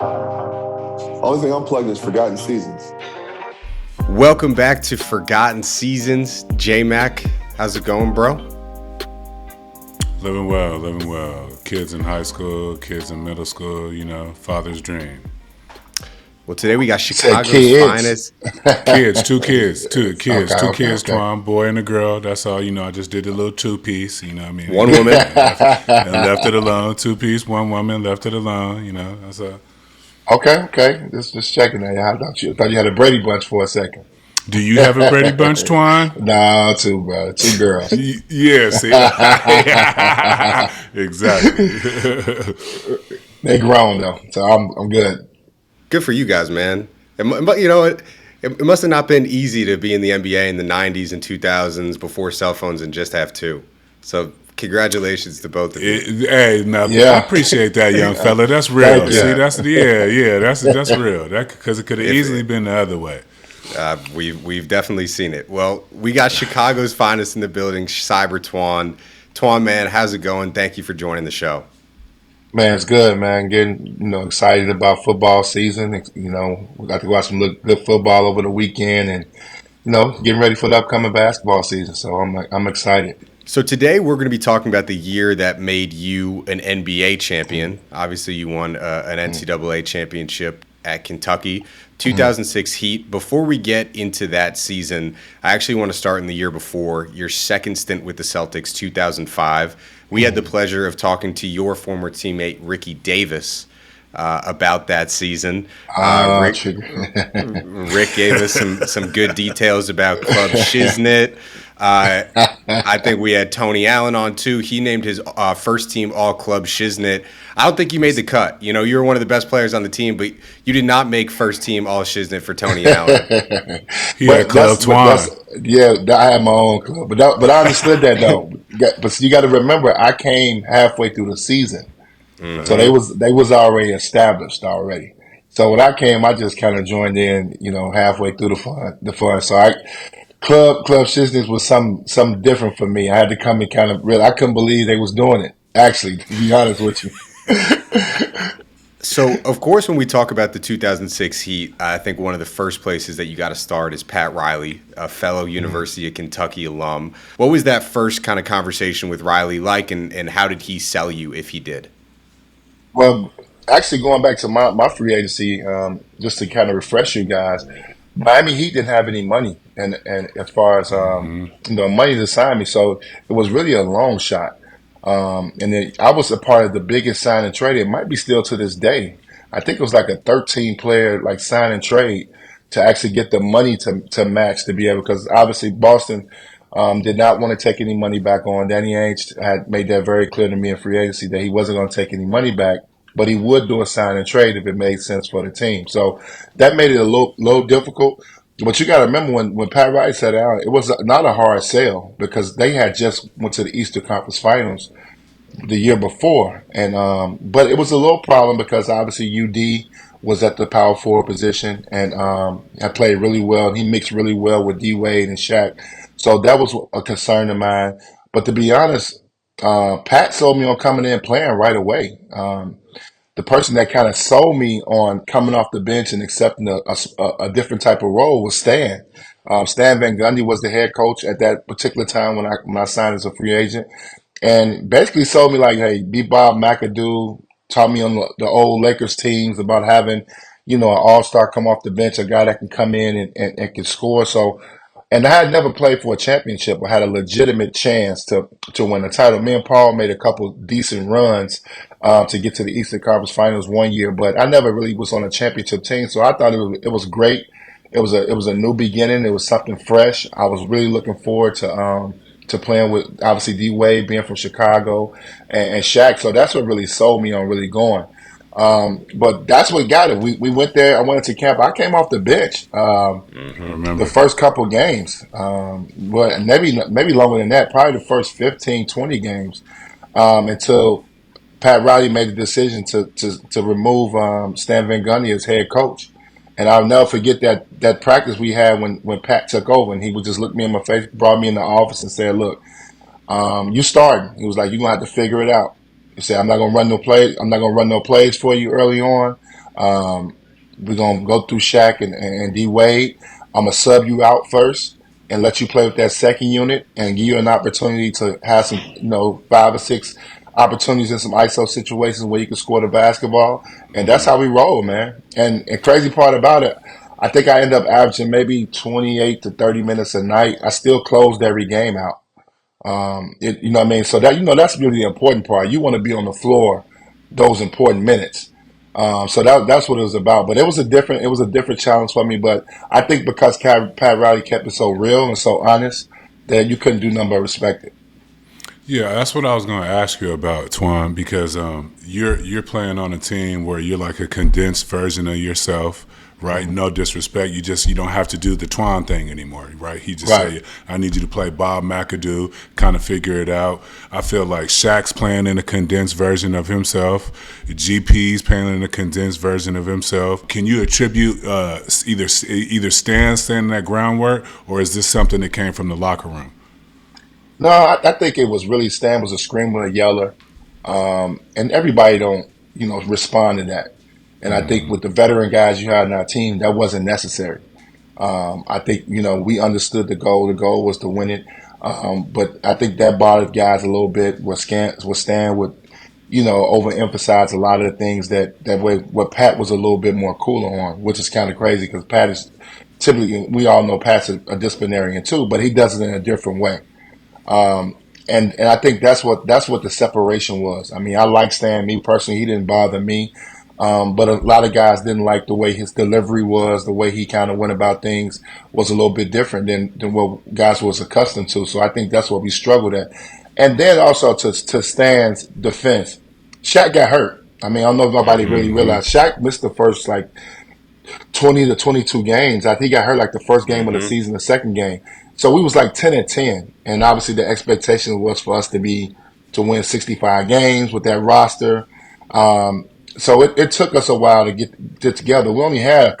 Only thing unplugged is Forgotten Seasons. Welcome back to Forgotten Seasons. J-Mac, how's it going, bro? Living well. Kids in high school, kids in middle school, father's dream. Well, today we got Chicago's finest. Two kids, Okay. Toine, boy and a girl. That's all, I just did a little two-piece, I mean. One woman. And left it alone. Two-piece, one woman, left it alone, that's all. Okay. Just checking that. I thought you had a Brady Bunch for a second. Do you have a Brady Bunch, Toine? No, two girls. Yeah, see? Exactly. They grown though, so I'm good. Good for you guys, man. It must have not been easy to be in the NBA in the 90s and 2000s before cell phones and just have two. So congratulations to both of you. I appreciate that, young fella. That's real. See, that's real. Because it could have easily been the other way. We've definitely seen it. Well, we got Chicago's finest in the building, Cyber Toine. Toine, man, how's it going? Thank you for joining the show. Man, it's good, man. Getting excited about football season. We got to watch some good football over the weekend, and getting ready for the upcoming basketball season. So I'm excited. So today we're going to be talking about the year that made you an NBA champion. Obviously, you won an NCAA championship at Kentucky, 2006 Heat. Before we get into that season, I actually want to start in the year before, your second stint with the Celtics, 2005. We had the pleasure of talking to your former teammate, Ricky Davis, about that season. Rick gave us some good details about Club Shiznit. I think we had Tony Allen on too. He named his first team All Club Shiznit. I don't think you made the cut. You were one of the best players on the team, but you did not make first team All Shiznit for Tony Allen. He had Club Toine. Yeah, I had my own club, but I understood that though. But you got to remember, I came halfway through the season, so they was already established already. So when I came, I just kind of joined in, halfway through the fun. So Club Shiznit was something different for me. I had to come and kind of I couldn't believe they was doing it. Actually, to be honest with you. So, of course, when we talk about the 2006 Heat, I think one of the first places that you got to start is Pat Riley, a fellow University of Kentucky alum. What was that first kind of conversation with Riley like, and how did he sell you, if he did? Well, actually, going back to my free agency, just to kind of refresh you guys, Miami Heat didn't have any money, and as far as money to sign me, so it was really a long shot. And then I was a part of the biggest sign and trade. It might be still to this day. I think it was like a 13 player like sign and trade to actually get the money to match to be able, because obviously Boston did not want to take any money back on. Danny Ainge had made that very clear to me in free agency that he wasn't going to take any money back, but he would do a sign and trade if it made sense for the team. So that made it a little difficult. But you got to remember when Pat Riley sat down, it was not a hard sale because they had just went to the Eastern Conference Finals the year before, and but it was a little problem because obviously UD was at the power forward position and had played really well. He mixed really well with D Wade and Shaq, so that was a concern of mine. But to be honest, Pat sold me on coming in playing right away. The person that kind of sold me on coming off the bench and accepting a different type of role was Stan. Stan Van Gundy was the head coach at that particular time when I signed as a free agent, and basically sold me like, hey, be Bob McAdoo. Taught me on the old Lakers teams about having, an all-star come off the bench, a guy that can come in and can score. So, and I had never played for a championship or had a legitimate chance to win a title. Me and Paul made a couple decent runs to get to the Eastern Conference Finals one year, but I never really was on a championship team. So I thought it was great. It was a new beginning. It was something fresh. I was really looking forward to playing with obviously D Wade being from Chicago and Shaq. So that's what really sold me on really going. But that's what got it. We went there. I went into camp. I came off the bench the first couple games. But maybe longer than that, probably the first 15, 20 games until Pat Riley made the decision to remove Stan Van Gundy as head coach. And I'll never forget that practice we had when Pat took over, and he would just look me in my face, brought me in the office and said, look, you starting. He was like, you're going to have to figure it out. He said, I'm not going to run no plays for you early on. We're gonna go through Shaq and D Wade. I'm gonna sub you out first and let you play with that second unit and give you an opportunity to have some, 5 or 6 opportunities in some ISO situations where you can score the basketball. And that's how we roll, man. And crazy part about it, I think I end up averaging maybe 28 to 30 minutes a night. I still closed every game out. You know what I mean? So that, that's really the important part. You want to be on the floor those important minutes. So that's what it was about. But it was a different challenge for me. But I think because Pat Riley kept it so real and so honest that you couldn't do nothing but respect it. Yeah, that's what I was going to ask you about, Toine, because you're playing on a team where you're like a condensed version of yourself, right? No disrespect, you don't have to do the Toine thing anymore, right? He just Right. said, I need you to play Bob McAdoo, kind of figure it out. I feel like Shaq's playing in a condensed version of himself. GP's playing in a condensed version of himself. Can you attribute either Stan standing that groundwork, or is this something that came from the locker room? No, I think it was really Stan was a screamer, a yeller, and everybody don't respond to that. And I think with the veteran guys you had on our team, that wasn't necessary. I think we understood the goal. The goal was to win it, but I think that bothered guys a little bit. Stan would overemphasize a lot of the things that way what Pat was a little bit more cooler on, which is kind of crazy because Pat is typically, we all know Pat's a disciplinarian too, but he does it in a different way. Um, and I think that's what the separation was. I mean, I like Stan. Me personally, he didn't bother me. But a lot of guys didn't like the way his delivery was, the way he kind of went about things was a little bit different than what guys was accustomed to. So I think that's what we struggled at. And then also to Stan's defense, Shaq got hurt. I mean, I don't know if nobody really realized Shaq missed the first like 20 to 22 games. I think he got hurt like the first game of the season, the second game. So we was like 10-10. And obviously the expectation was for us to win 65 games with that roster. So it took us a while to get together. We only had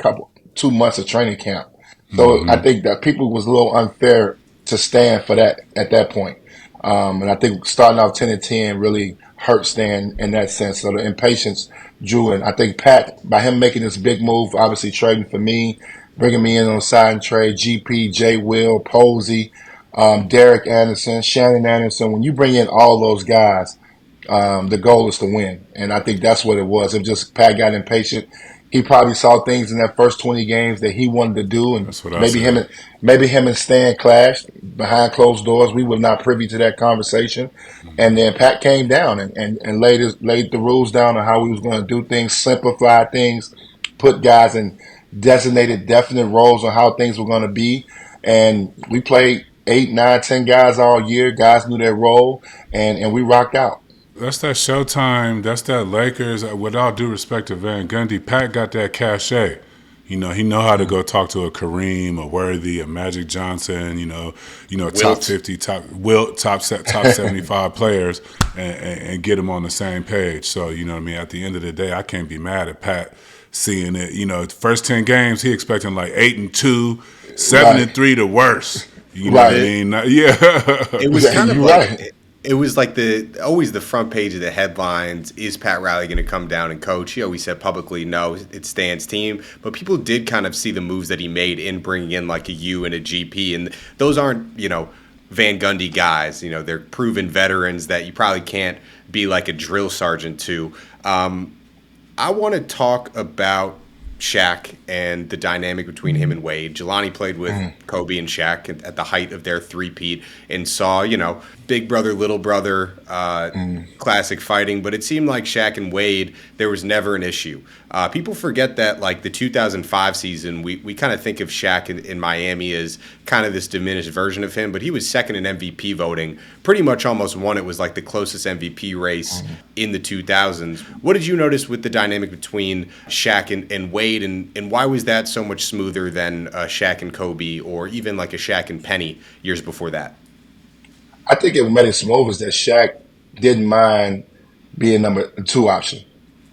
2 months of training camp. So I think that people was a little unfair to stand for that at that point. And I think starting off 10-10 really hurt Stan in that sense. So the impatience drew in. I think Pat, by him making this big move, obviously trading for me, bringing me in on a sign trade, GP, J. Will, Posey, Derek Anderson, Shannon Anderson. When you bring in all those guys, the goal is to win. And I think that's what it was. It just Pat got impatient. He probably saw things in that first 20 games that he wanted to do, and That's what I maybe him said. and maybe him and Stan clashed behind closed doors. We were not privy to that conversation. And then Pat came down and laid the rules down on how we was going to do things, simplify things, put guys in designated, definite roles on how things were going to be. And we played 8, 9, 10 guys all year. Guys knew their role, and we rocked out. That's that Showtime. That's that Lakers. With all due respect to Van Gundy, Pat got that cachet. He know how to go talk to a Kareem, a Worthy, a Magic Johnson. Top Wilt. 50, top 75 players, and get them on the same page. So you know what I mean. At the end of the day, I can't be mad at Pat seeing it. First 10 games, he expecting like 8-2, 7-3, the worst. You know what I mean? Yeah. It was kind of You're like right. it was like always the front page of the headlines. Is Pat Riley going to come down and coach? He always said publicly, no, it's Stan's team. But people did kind of see the moves that he made in bringing in like a U and a GP, and those aren't Van Gundy guys. They're proven veterans that you probably can't be like a drill sergeant to. I want to talk about Shaq and the dynamic between him and Wade. Jelani played with Kobe and Shaq at the height of their three-peat and saw, big brother, little brother, classic fighting. But it seemed like Shaq and Wade, there was never an issue. People forget that, like, the 2005 season, we kind of think of Shaq in Miami as kind of this diminished version of him, but he was second in MVP voting, pretty much almost won. It was like the closest MVP race in the 2000s. What did you notice with the dynamic between Shaq and Wade, and why was that so much smoother than Shaq and Kobe, or even like a Shaq and Penny years before that? I think it made it smooth is that Shaq didn't mind being number 2 option.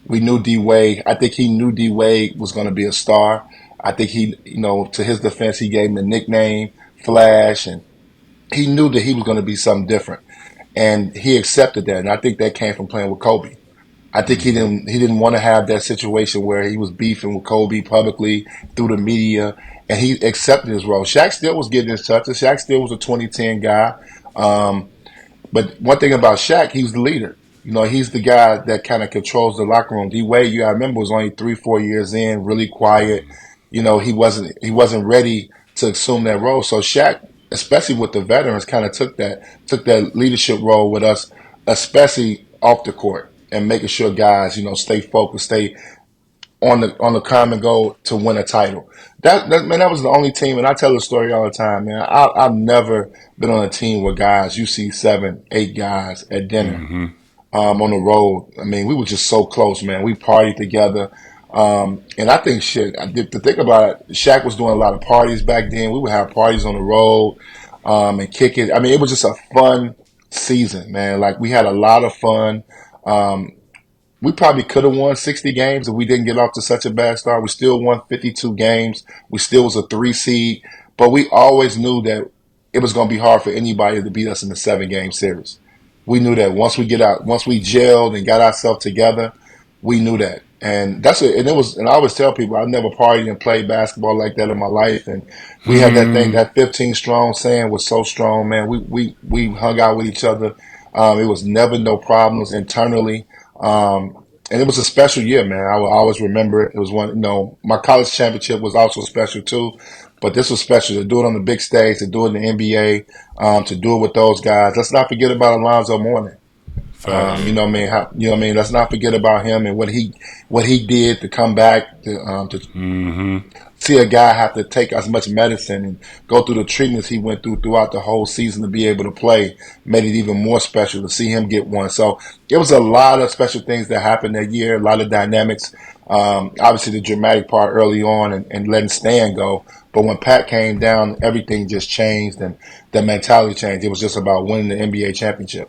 We knew D Wade. I think he knew D Wade was going to be a star. I think he, to his defense, he gave him the nickname Flash, and he knew that he was going to be something different. And he accepted that. And I think that came from playing with Kobe. I think he didn't want to have that situation where he was beefing with Kobe publicly through the media, and he accepted his role. Shaq still was getting his touches. Shaq still was a 2010 guy. Um, but one thing about Shaq, he's the leader. He's the guy that kind of controls the locker room. D Wade, I remember, was only 3, 4 years in, really quiet. He wasn't ready to assume that role. So Shaq, especially with the veterans, kind of took that leadership role with us, especially off the court, and making sure guys, stay focused, stay on the common goal to win a title. That was the only team, and I tell the story all the time, man. I've never been on a team where guys, you see 7, 8 guys at dinner, on the road. I mean, we were just so close, man. We partied together. And I think to think about it, Shaq was doing a lot of parties back then. We would have parties on the road, and kick it. I mean, it was just a fun season, man. Like, we had a lot of fun. We probably could have won 60 games if we didn't get off to such a bad start. We still won 52 games. We still was a 3 seed, but we always knew that it was going to be hard for anybody to beat us in the 7 game series. We knew that once we gelled and got ourselves together, we knew that. And and I always tell people, I've never partied and played basketball like that in my life. And we had that thing, that 15 strong saying was so strong, man. We hung out with each other. It was never no problems internally. And it was a special year, man. I will always remember it. It was my college championship was also special too, but this was special to do it on the big stage, to do it in the NBA, to do it with those guys. Let's not forget about Alonzo Mourning. You know what I mean? You know what I mean? Let's not forget about him and what he did to come back to see a guy have to take as much medicine and go through the treatments he went throughout the whole season to be able to play made it even more special to see him get one. So it was a lot of special things that happened that year, a lot of dynamics. Obviously the dramatic part early on and letting Stan go. But when Pat came down, everything just changed and the mentality changed. It was just about winning the NBA championship.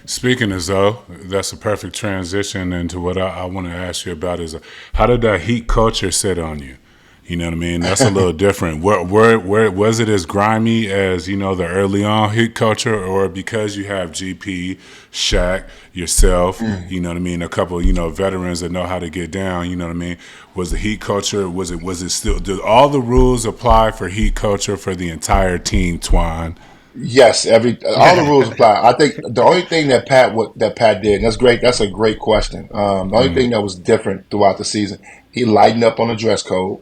Speaking as though, that's a perfect transition into what I want to ask you about is how did that Heat culture sit on you? You know what I mean? That's a little different. Where was it as grimy as, the early on Heat culture, or because you have GP, Shaq, yourself, you know what I mean, a couple, veterans that know how to get down, you know what I mean? Was the Heat culture, was it still, did all the rules apply for Heat culture for the entire team, Toine? Yes, all the rules apply. I think the only thing that Pat did, and that's great. That's a great question. The only thing that was different throughout the season, he lightened up on the dress code,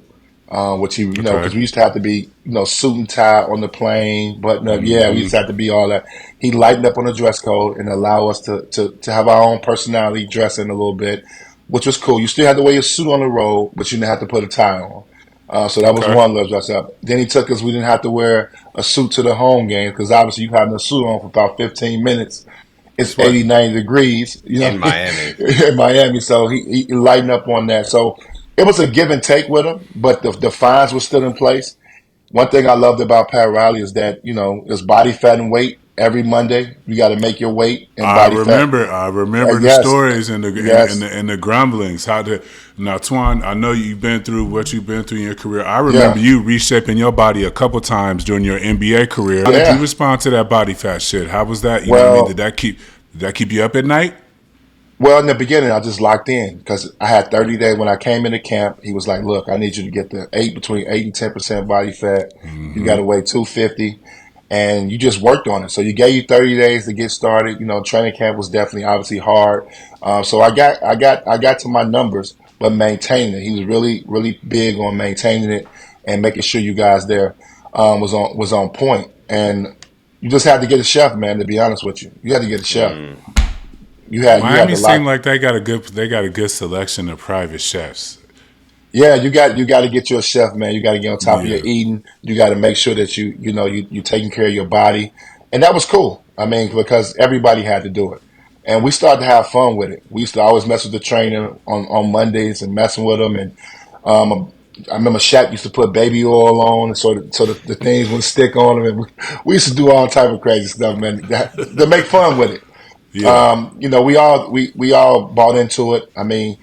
which he, because we used to have to be, suit and tie on the plane, button up. Yeah, we used to have to be all that. He lightened up on the dress code and allow us to have our own personality, dressing a little bit, which was cool. You still had to wear your suit on the road, but you didn't have to put a tie on. So that was one little dress up. Then he took us, we didn't have to wear a suit to the home game because obviously you having a suit on for about 15 minutes. It's 80, 90 degrees, in Miami. in Miami. So he lightened up on that. So it was a give and take with him, but the fines were still in place. One thing I loved about Pat Riley is that, it's body fat and weight. Every Monday, you got to make your weight and body fat. I remember the stories and the grumblings. Now, Toine, I know you've been through what you've been through in your career. I remember you reshaping your body a couple times during your NBA career. How did you respond to that body fat shit? How was that? You know what I mean? Did that keep you up at night? Well, in the beginning, I just locked in because I had 30 days. When I came into camp, he was like, "Look, I need you to get between 8 and 10% body fat. You got to weigh 250." And you just worked on it. So you gave you 30 days to get started. Training camp was definitely obviously hard. So I got to my numbers, but maintaining it. He was really, really big on maintaining it and making sure you guys there was on point. And you just had to get a chef, man, to be honest with you. You had to get a chef. Miami seemed like they got a good selection of private chefs. Yeah, you got to get your chef, man. You got to get on top of your eating. You got to make sure that you taking care of your body, and that was cool. I mean, because everybody had to do it, and we started to have fun with it. We used to always mess with the trainer on Mondays and messing with him. And I remember Shaq used to put baby oil on, so the things would stick on him. And we used to do all type of crazy stuff, man, to make fun with it. Yeah. We all bought into it. I mean,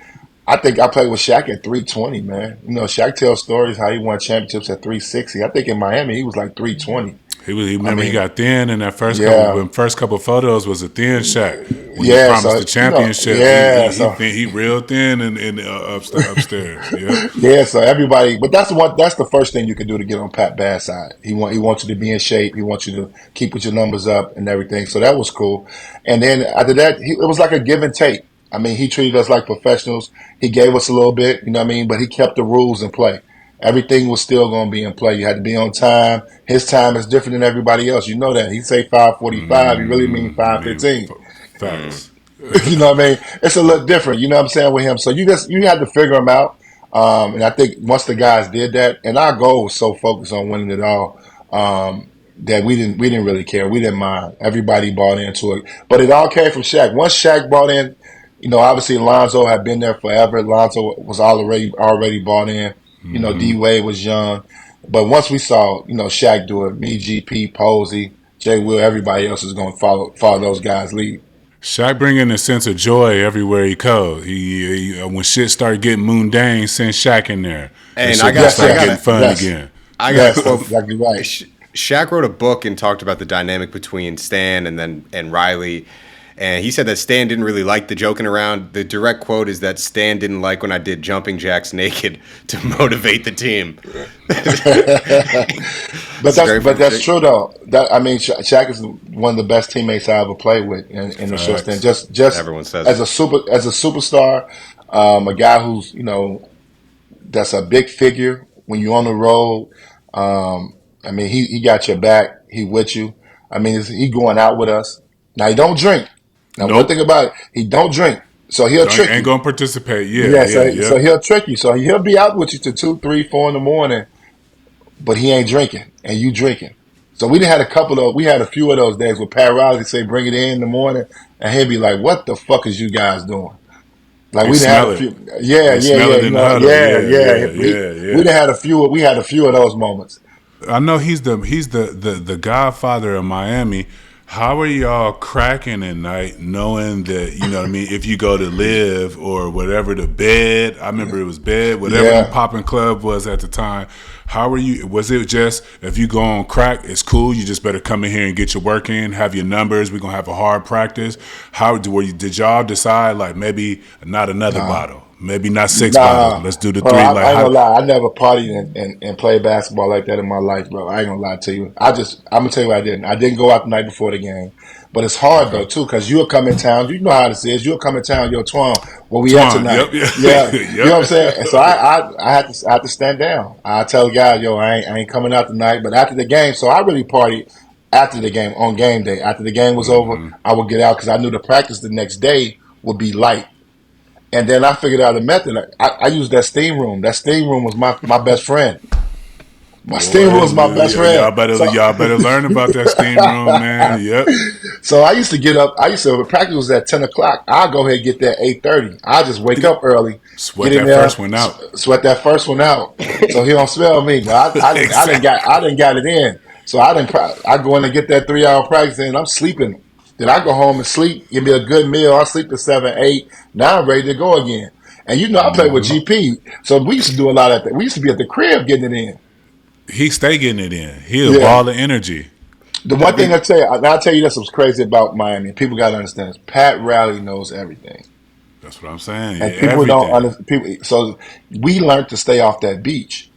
I think I played with Shaq at 320, man. Shaq tells stories how he won championships at 360. I think in Miami he was like 320. Remember he got thin in that first couple photos was a thin Shaq. When he promised the championship, he real thin and upstairs. Yeah. Yeah, so everybody, but that's the first thing you can do to get on Pat Bad's side. He wants you to be in shape. He wants you to keep with your numbers up and everything. So that was cool. And then after that, it was like a give and take. I mean, he treated us like professionals. He gave us a little bit, you know what I mean? But he kept the rules in play. Everything was still going to be in play. You had to be on time. His time is different than everybody else. You know that. He say 5:45. You really mean 5:15. Facts. You know what I mean? It's a little different. You know what I'm saying with him. So you had to figure him out. And I think once the guys did that, and our goal was so focused on winning it all, that we didn't really care. We didn't mind. Everybody bought into it. But it all came from Shaq. Once Shaq bought in, you know, obviously Lonzo had been there forever. Lonzo was already bought in. You know, D Wade was young. But once we saw, you know, Shaq do it, me, GP, Posey, J. Will, everybody else is going to follow those guys' lead. Shaq bringing a sense of joy everywhere he goes. He when shit started getting mundane, send Shaq in there. And I got getting fun again. I got exactly right. Shaq wrote a book and talked about the dynamic between Stan and Riley. And he said that Stan didn't really like the joking around. The direct quote is that Stan didn't like when I did jumping jacks naked to motivate the team. But that's true though. Shaq is one of the best teammates I ever played with in the short stand. Just everyone says as a superstar, a guy who's, you know, that's a big figure when you're on the road. He got your back. He with you. He going out with us. Now he don't drink. Now, One thing about it, he don't drink. So he'll trick you. Ain't going to participate. So he'll trick you. So he'll be out with you till 2, 3, 4 in the morning, but he ain't drinking, and you drinking. So we had a few of those days where Pat Riley say, bring it in the morning, and he'll be like, what the fuck is you guys doing? Like we had a few. We had a few of those moments. I know he's the godfather of Miami. How are y'all cracking at night knowing that, you know what I mean, if you go to Live or whatever, the Bed, I remember it was Bed, whatever the popping club was at the time, how are you, was it just, if you go on crack, it's cool, you just better come in here and get your work in, have your numbers, we're going to have a hard practice? Did y'all decide, like, maybe not another bottle? Maybe not 6 bottles. Let's do the 3. I ain't gonna lie. I never partied and played basketball like that in my life, bro. I ain't gonna lie to you. I'm gonna tell you what I didn't. I didn't go out the night before the game. But it's hard though too, because you'll come in town. You know how this is. You'll come in town. Yo, Toine, where we at tonight? Yeah, you know what I'm saying. And so I had to stand down. I tell the guys, yo, I ain't coming out tonight. But after the game, so I really partied after the game on game day. After the game was over, I would get out because I knew the practice the next day would be light. And then I figured out a method. I used that steam room. That steam room was my best friend. My steam room was my best friend. Y'all better learn about that steam room, man. Yep. So I used to get up. If practice was at 10 o'clock, I'll go ahead and get there at 8:30. I'll just wake up early. Sweat that first one out. Sweat that first one out. So he don't smell me. But I didn't got it in. So I go in and get that 3-hour practice in. I'm sleeping. Then I go home and sleep, give me a good meal. I sleep to 7, 8. Now I'm ready to go again. And you know, I play with GP, so we used to do a lot of that. We used to be at the crib getting it in. He stay getting it in. He's a ball of energy. The one thing I'll tell you that's what's crazy about Miami. People got to understand is Pat Riley knows everything. That's what I'm saying. And people don't understand. So we learned to stay off that beach.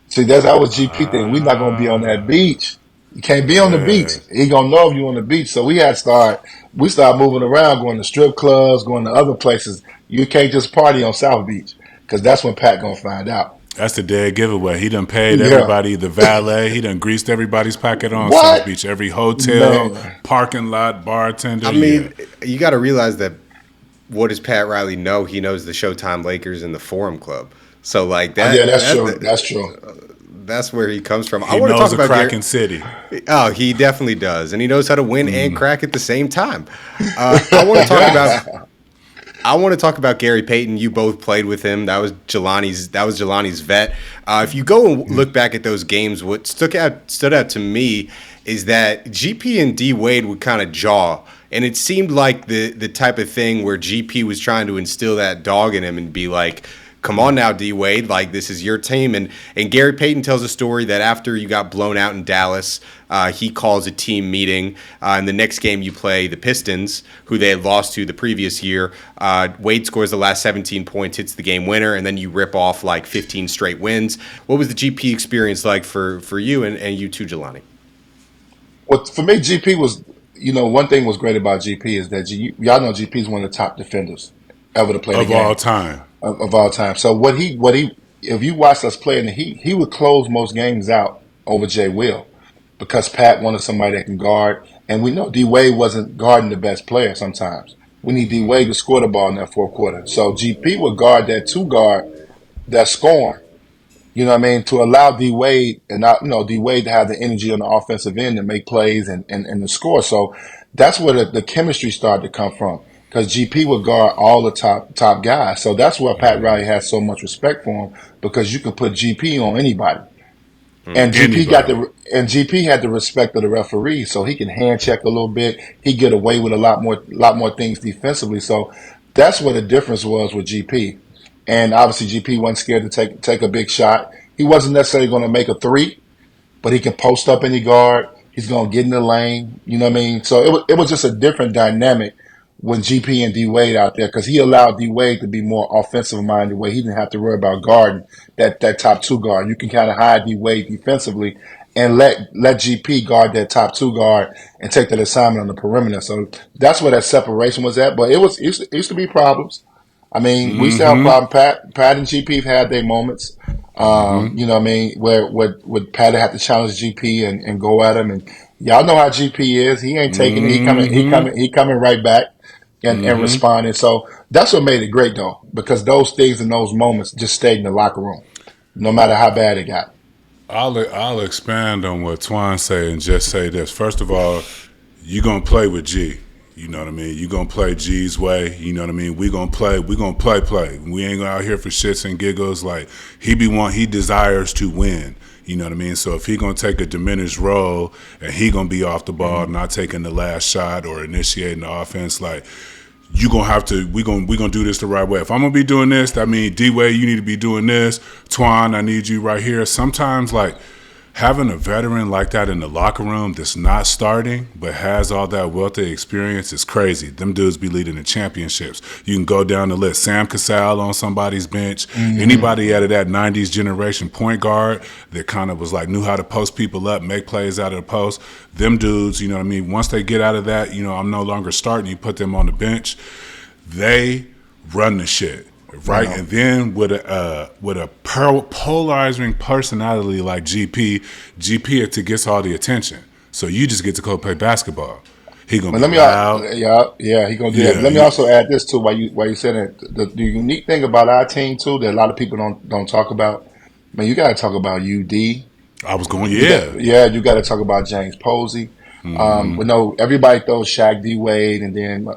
See, that was GP thing. We're not going to be on that beach. You can't be on the beach. He gonna know if you on the beach. So we started moving around, going to strip clubs, going to other places. You can't just party on South Beach because that's when Pat gonna find out. That's the dead giveaway. He done paid everybody the valet. He done greased everybody's pocket on South Beach. Every hotel, parking lot, bartender. You got to realize that. What does Pat Riley know? He knows the Showtime Lakers and the Forum Club. So like that. That's true. That's where he comes from. He knows a cracking city. Oh, he definitely does, and he knows how to win and crack at the same time. I want to talk about Gary Payton. You both played with him. That was Jelani's vet. If you go and look back at those games, what stood out to me is that GP and D Wade would kind of jaw, and it seemed like the type of thing where GP was trying to instill that dog in him and be like, come on now, D Wade, like this is your team. And Gary Payton tells a story that after you got blown out in Dallas, he calls a team meeting. And the next game you play the Pistons, who they had lost to the previous year. Wade scores the last 17 points, hits the game winner, and then you rip off like 15 straight wins. What was the GP experience like for you and you too, Jelani? Well, for me, GP was, one thing was great about GP is that y'all know GP is one of the top defenders ever to play the Of game. all time. Of all time. So if you watched us play in the Heat, he would close most games out over Jay Will because Pat wanted somebody that can guard. And we know D Wade wasn't guarding the best player sometimes. We need D Wade to score the ball in that fourth quarter. So GP would guard that two guard that's scoring. You know what I mean? To allow D Wade and D Wade to have the energy on the offensive end to make plays and to score. So that's where the chemistry started to come from. Because GP would guard all the top guys. So that's where Pat Riley has so much respect for him, because you can put GP on anybody. And GP had the respect of the referee, so he can hand check a little bit. He get away with a lot more things defensively. So that's what the difference was with GP. And obviously GP wasn't scared to take a big shot. He wasn't necessarily going to make a three, but he can post up any guard. He's going to get in the lane. You know what I mean? So it was just a different dynamic when GP and D Wade out there, because he allowed D Wade to be more offensive minded, where he didn't have to worry about guarding that top two guard. You can kind of hide D Wade defensively and let GP guard that top two guard and take that assignment on the perimeter. So that's where that separation was at. But it used to be problems. I mean, we used to have a problem. Pat and GP have had their moments. You know what I mean? Where Pat had to challenge GP and go at him, and y'all know how GP is. He ain't taking it. He coming right back and responding. So that's what made it great, though, because those things and those moments just stayed in the locker room, no matter how bad it got. I'll expand on what Toine said and just say this. First of all, you're gonna play with G. You know what I mean? You're going to play G's way. You know what I mean? We're going to play. We ain't out here for shits and giggles. Like, he desires to win. You know what I mean? So if he going to take a diminished role and he going to be off the ball, not taking the last shot or initiating the offense, like, you going to have to, we going to do this the right way. If I'm going to be doing this, that means D-Wade, you need to be doing this. Toine, I need you right here. Sometimes, like, having a veteran like that in the locker room that's not starting but has all that wealth of experience is crazy. Them dudes be leading the championships. You can go down the list. Sam Cassell on somebody's bench. Anybody out of that 90s generation point guard that kind of was like knew how to post people up, make plays out of the post. Them dudes, you know what I mean? Once they get out of that, I'm no longer starting. You put them on the bench. They run the shit. Right, and then with a polarizing personality like GP gets all the attention. So you just get to go play basketball. He gonna be loud. Yeah, he gonna do that. Let me also add this too. While you said it, the unique thing about our team too that a lot of people don't talk about. Man, you got to talk about UD. I was going, you got to talk about James Posey. But no, everybody throws Shaq, D Wade,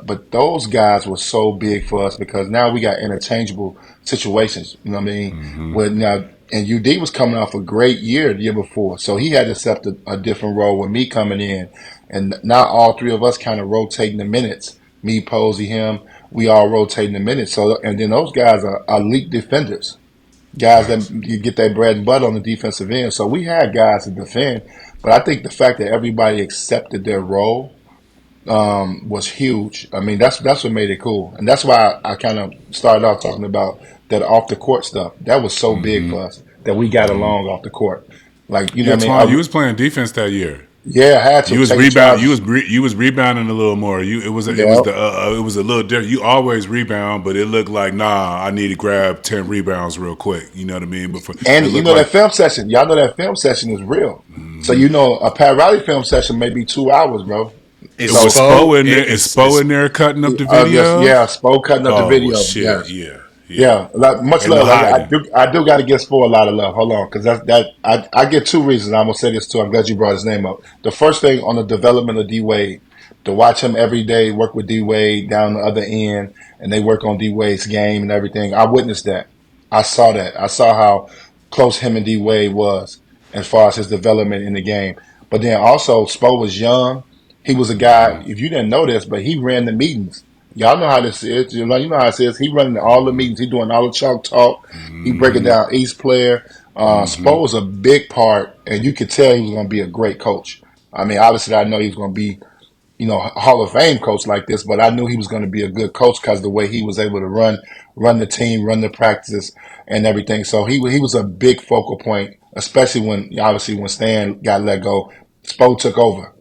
but those guys were so big for us because now we got interchangeable situations. You know what I mean? And UD was coming off a great year the year before, so he had to accept a different role with me coming in, and now all three of us kind of rotating the minutes. Me, Posey, him, we all rotating the minutes. So, and then those guys are elite defenders, guys that you get their bread and butter on the defensive end. So we had guys to defend. But I think the fact that everybody accepted their role was huge. I mean, that's what made it cool, and that's why I kind of started off talking about that off the court stuff. That was so big for us that we got along off the court. Like know what I mean? You was playing defense that year. Yeah, I had to. You was rebound. You was rebounding a little more. It was a little different. You always rebound, but it looked like I need to grab 10 rebounds real quick. You know what I mean? That film session. Y'all know that film session is real. So a Pat Riley film session may be 2 hours, bro. Was Spo in there? Is Spo in there cutting up the video? Spo cutting up the video. Shit, yeah. Yeah, much love. I do got to give Spo a lot of love. Hold on, because I get two reasons. I'm gonna say this too. I'm glad you brought his name up. The first thing on the development of D Wade, to watch him every day work with D Wade down the other end, and they work on D Wade's game and everything. I witnessed that. I saw that. I saw how close him and D Wade was as far as his development in the game. But then also, Spo was young. He was a guy. If you didn't know this, but he ran the meetings. Y'all know how this is. You know how it is. He running all the meetings. He doing all the chalk talk. He breaking down each player. Spo was a big part, and you could tell he was going to be a great coach. I mean, obviously, I know he was going to be, Hall of Fame coach like this, but I knew he was going to be a good coach because the way he was able to run the team, run the practices, and everything. So he was a big focal point, especially when Stan got let go. Spo took over.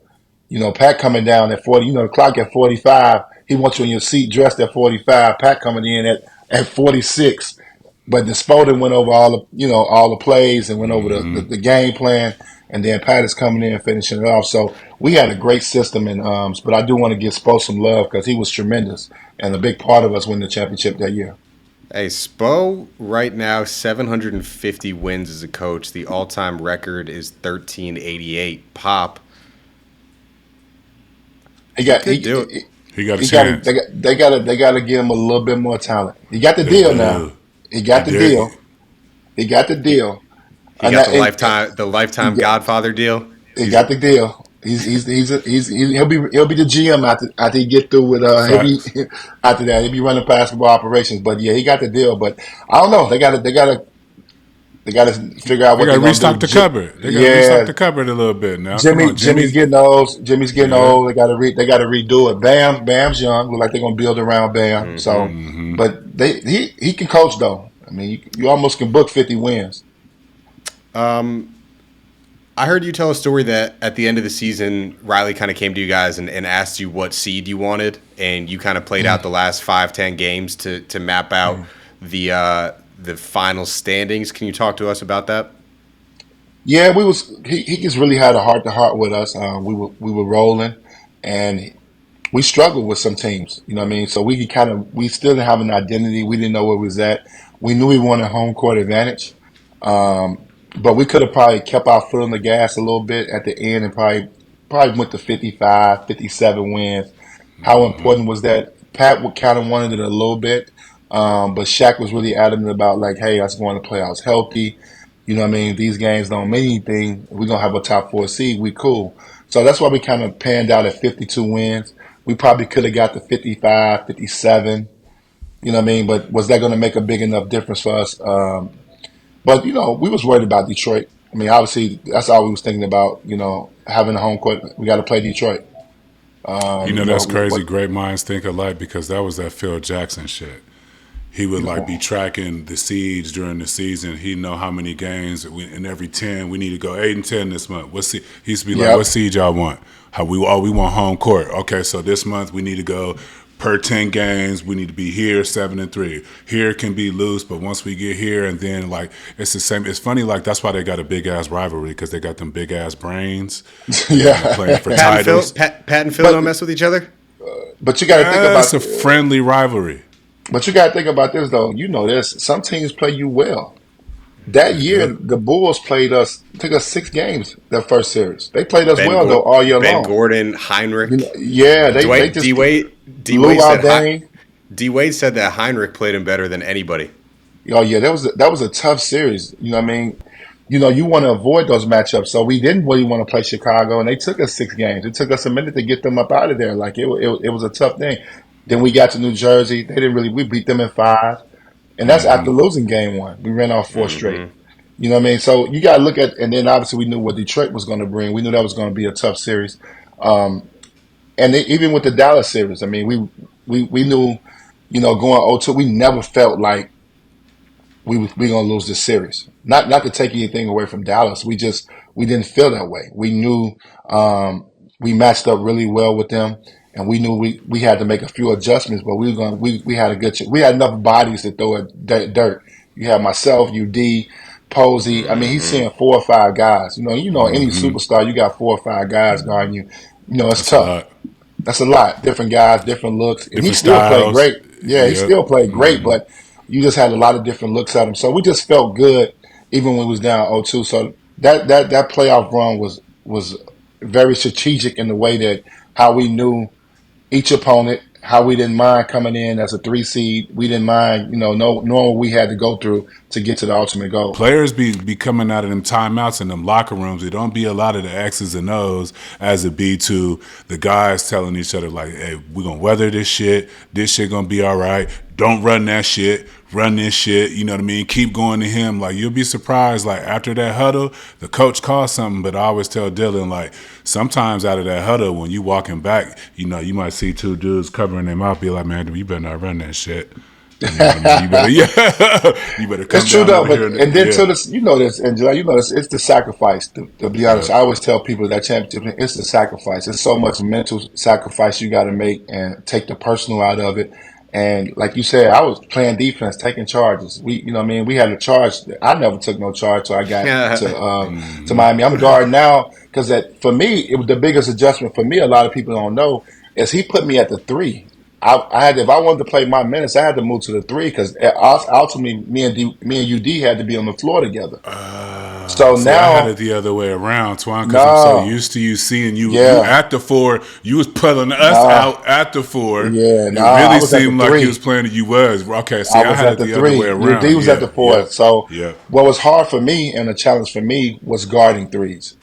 Pat coming down at 40, the clock at 45. He wants you in your seat dressed at 45. Pat coming in at 46. But the Spoden went over all the plays and went over the game plan. And then Pat is coming in and finishing it off. So we had a great system. But I do want to give Spo some love because he was tremendous and a big part of us winning the championship that year. Hey, Spo right now 750 wins as a coach. The all-time record is 1388. Pop. He got a chance. They got to give him a little bit more talent. He got the deal now. He got the deal. He got the deal. He got the lifetime Godfather deal. He got the deal. He'll be the GM after he get through with after that he'll be running basketball operations. But yeah, he got the deal. But I don't know. They got to figure out what they're going to restock the cupboard. They got to restock the cupboard a little bit now. Jimmy's getting old. Old. They got to redo it. Bam's young. Look like they're going to build around Bam. So, but he can coach though. I mean, you almost can book 50 wins. I heard you tell a story that at the end of the season, Riley kind of came to you guys and asked you what seed you wanted, and you kind of played out the last 5-10 games to map out the final standings. Can you talk to us about that? Yeah, he just really had a heart-to-heart with us. We were rolling, and we struggled with some teams. You know what I mean? So we still didn't have an identity. We didn't know where we was at. We knew we wanted home court advantage. But we could have probably kept our foot on the gas a little bit at the end and probably went to 55, 57 wins. How important was that? Pat kind of wanted it a little bit, but Shaq was really adamant about like, hey, us going to playoffs healthy. You know what I mean? These games don't mean anything. We're going to have a top 4 seed. We cool. So that's why we kind of panned out at 52 wins. We probably could have got to 55, 57. You know what I mean? But was that going to make a big enough difference for us? But, we was worried about Detroit. I mean, obviously, that's all we was thinking about, having a home court. We got to play Detroit. That's crazy. Great minds think alike because that was that Phil Jackson shit. He would, be tracking the seeds during the season. He'd know how many games. In every 10, we need to go 8-10 this month. He used to be like, what seed y'all want? We want home court. Okay, so this month we need to go per 10 games, we need to be here 7-3. Here can be loose, but once we get here, and then it's the same. It's funny, that's why they got a big ass rivalry because they got them big ass brains. Yeah, playing for titles. Pat and Phil don't mess with each other. But you got to think about it's a friendly rivalry. But you got to think about this though. You know this. Some teams play you well. That year, the Bulls took us 6 games that first series. They played us though all year long. Ben Gordon, Heinrich. They just D-Wade said that Heinrich played him better than anybody. Oh yeah, that was a tough series. You know what I mean? You want to avoid those matchups, so we didn't really want to play Chicago, and they took us 6 games. It took us a minute to get them up out of there. It was a tough thing. Then we got to New Jersey. We beat them in 5. And that's after losing game 1. We ran off 4 straight. You know what I mean? So you got to look at, and then obviously we knew what Detroit was going to bring. We knew that was going to be a tough series. Even with the Dallas series, I mean, we knew, going 0-2, we never felt like we going to lose this series. Not to take anything away from Dallas. We didn't feel that way. We knew we matched up really well with them. And we knew we had to make a few adjustments, but we had a good we had enough bodies to throw at dirt. You had myself, UD, Posey. I mean, he's seeing 4 or 5 guys. Any superstar, you got 4 or 5 guys guarding you. It's tough. That's a lot. Different guys, different looks. And he still played great. Yeah, he still played great, but you just had a lot of different looks at him. So we just felt good even when we was down 0-2. So that playoff run was very strategic in the way that how we knew each opponent, how we didn't mind coming in as a 3 seed. We didn't mind, knowing what we had to go through to get to the ultimate goal. Players be coming out of them timeouts in them locker rooms. It don't be a lot of the X's and O's as it be to the guys telling each other like, hey, we're going to weather this shit. This shit going to be all right. Don't run that shit. Run this shit. You know what I mean? Keep going to him. Like, you'll be surprised. Like, after that huddle, the coach calls something, but I always tell Dylan, like, sometimes out of that huddle, when you walking back, you might see two dudes covering their mouth, be like, man, you better not run that shit. You know what I mean? You better come It's true down though, over but here. and then to this, Angela, it's the sacrifice. To be honest, I always tell people that championship, it's the sacrifice. It's so much mental sacrifice you got to make and take the personal out of it. And like you said, I was playing defense, taking charges. We had a charge. I never took no charge till I got to Miami. I'm guard now because for me, it was the biggest adjustment for me. A lot of people don't know is he put me at the 3. I had if I wanted to play my minutes, I had to move to the 3 because ultimately me and UD had to be on the floor together. So See, now I had it the other way around, Toine, because I'm so no, used to you seeing you yeah, at the 4. You was pulling us no, out at the 4. yeah, It no. I really was at the seemed like you was 3. playing. You was okay. See, I I was had at it the the other way 3. around. UD was at the 4. Yeah, So yeah. what was hard for me and a challenge for me was guarding threes.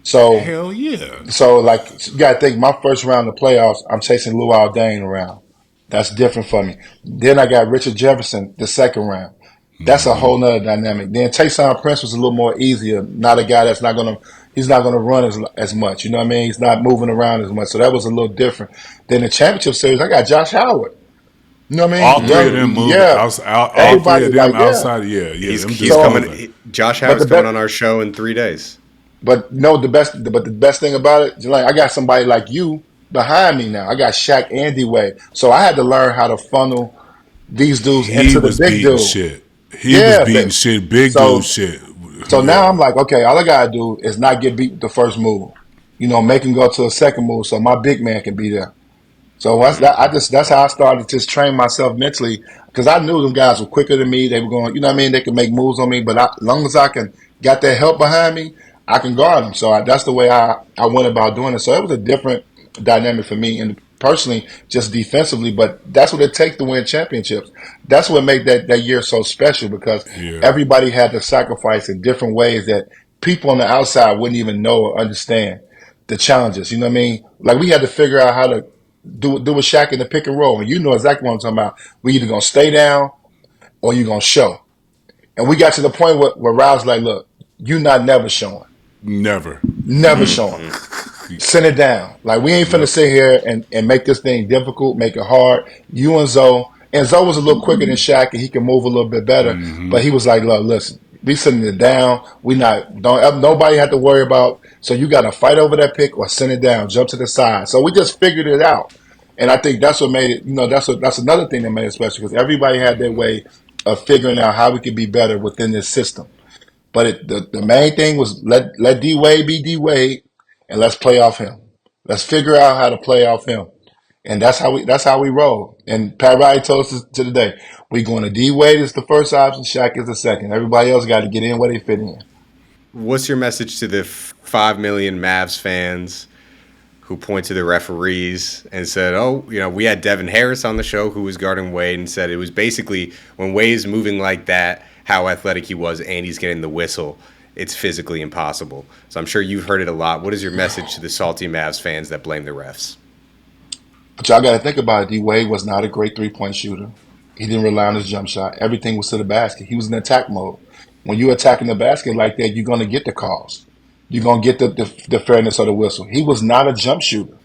So Hell yeah. like you gotta think my first round of playoffs, I'm chasing Luol Deng around. That's different for me. Then I got Richard Jefferson the second round. That's a whole nother dynamic. Then Taysom Prince was a little more easier. Not a guy he's not gonna run as much. You know what I mean? He's not moving around as much. So that was a little different. Then the championship series, I got Josh Howard. You know what I All mean? three of Young, them moving. yeah. All three Everybody of them like yeah. outside. Yeah. Them He's dudes So, moving. coming. Josh but Howard's the coming best, on our show in 3 days. but the best thing about it, like I got somebody like you behind me now. I got Shaq and Dwyane. So I had to learn how to funnel these dudes He into the was big beating dude. shit. He was Yeah. beating shit. Big dude So shit. so now I'm Yeah. like, okay, all I gotta do is not get beat with the first move. Make him go to a second move so my big man can be there. So that's how I started to just train myself mentally because I knew them guys were quicker than me. They were going, you know what I mean? They could make moves on me, but as long as I can got that help behind me, I can guard them. So that's the way I went about doing it. So it was a different dynamic for me and personally, just defensively. But that's what it takes to win championships. That's what made that year so special because Yeah. everybody had to sacrifice in different ways that people on the outside wouldn't even know or understand the challenges. You know what I mean? Like we had to figure out how to do a Shaq in the pick and roll, and you know exactly what I'm talking about. We either gonna stay down or you gonna show. And we got to the point where Raul's like, "Look, you not never showing, Never. never showing. Send it down. Like we ain't finna Yep. sit here and make this thing difficult, make it hard. You and Zoe was a little quicker than Shaq, and he can move a little bit better. But he was like, "Look, listen, we sending it down. We not don't nobody have to worry about. So you got to fight over that pick or send it down, jump to the side." So we just figured it out. And I think that's what made it, that's another thing that made it special because everybody had their way of figuring out how we could be better within this system. But the main thing was let D Wade be D Wade and let's play off him. Let's figure out how to play off him. And that's how we roll. And Pat Riley told us to the day, we going to D Wade is the first option, Shaq is the second. Everybody else got to get in where they fit in. What's your message to the 5 million Mavs fans who point to the referees and said, "Oh, we had Devin Harris on the show who was guarding Wade and said it was basically when Wade's moving like that, how athletic he was, and he's getting the whistle, it's physically impossible." So I'm sure you've heard it a lot. What is your message to the salty Mavs fans that blame the refs? But y'all got to think about it. D Wade was not a great 3-point shooter. He didn't rely on his jump shot. Everything was to the basket. He was in attack mode. When you're attacking the basket like that, you're going to get the calls. You're going to get the fairness of the whistle. He was not a jump shooter.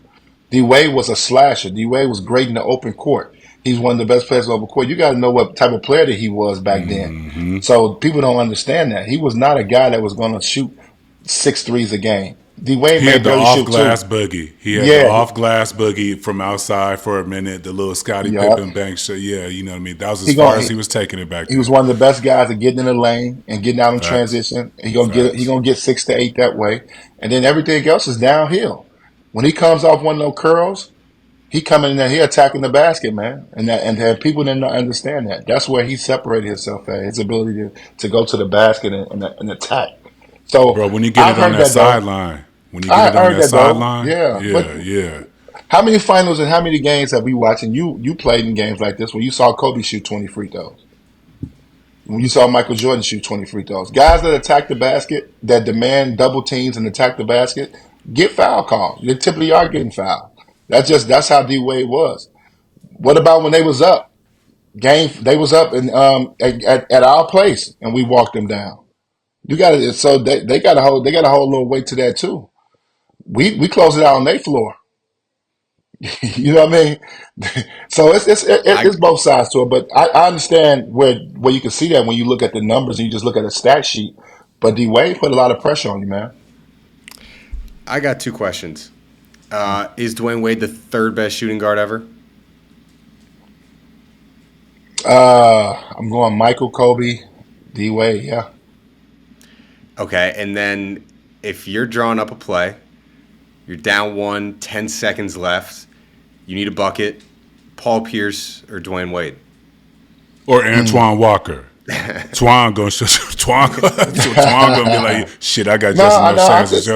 D Wade was a slasher. D Wade was great in the open court. He's one of the best players in the open court. You got to know what type of player that he was back then. So people don't understand that. He was not a guy that was going to shoot 6 threes a game. D Wade He may had the barely shoot off-glass 2. boogie. He had the Yeah, off-glass boogie from outside for a minute, the little Scottie yeah. Pippen bank shot. Yeah, you know what I mean? That was He as far going as he was taking it back he was then. one of the best guys at getting in the lane and getting out in Facts. transition. He Facts. gonna get 6 to 8 that way, and then everything else is downhill. When he comes off one of those curls, he coming in there, he attacking the basket, man, and people didn't understand that. That's where he separated himself at his ability to go to the basket and attack. So Bro, when you get I've it on heard that that though. sideline, when you get I it on heard that that though. sideline, Yeah, but yeah, yeah. How many finals and how many games have we watched? And you played in games like this when you saw Kobe shoot 20 free throws. When you saw Michael Jordan shoot 20 free throws. Guys that attack the basket, that demand double teams and attack the basket, get foul calls. They typically are getting fouled. That's how D Wade was. What about when they was up? They was up and at our place and we walked them down. You got to so they got to hold a little weight to that too. We close it out on their floor. You know what I mean? So it's both sides to it, but I understand where you can see that when you look at the numbers and you just look at a stat sheet. But D Wade put a lot of pressure on you, man. I got two questions. Is Dwyane Wade the third best shooting guard ever? I'm going Michael, Kobe, D Wade, yeah. Okay, and then if you're drawing up a play, you're down 1, 10 seconds left, you need a bucket, Paul Pierce or Dwyane Wade? Or Antoine Walker. Toine gonna be like, shit, I got just enough chances.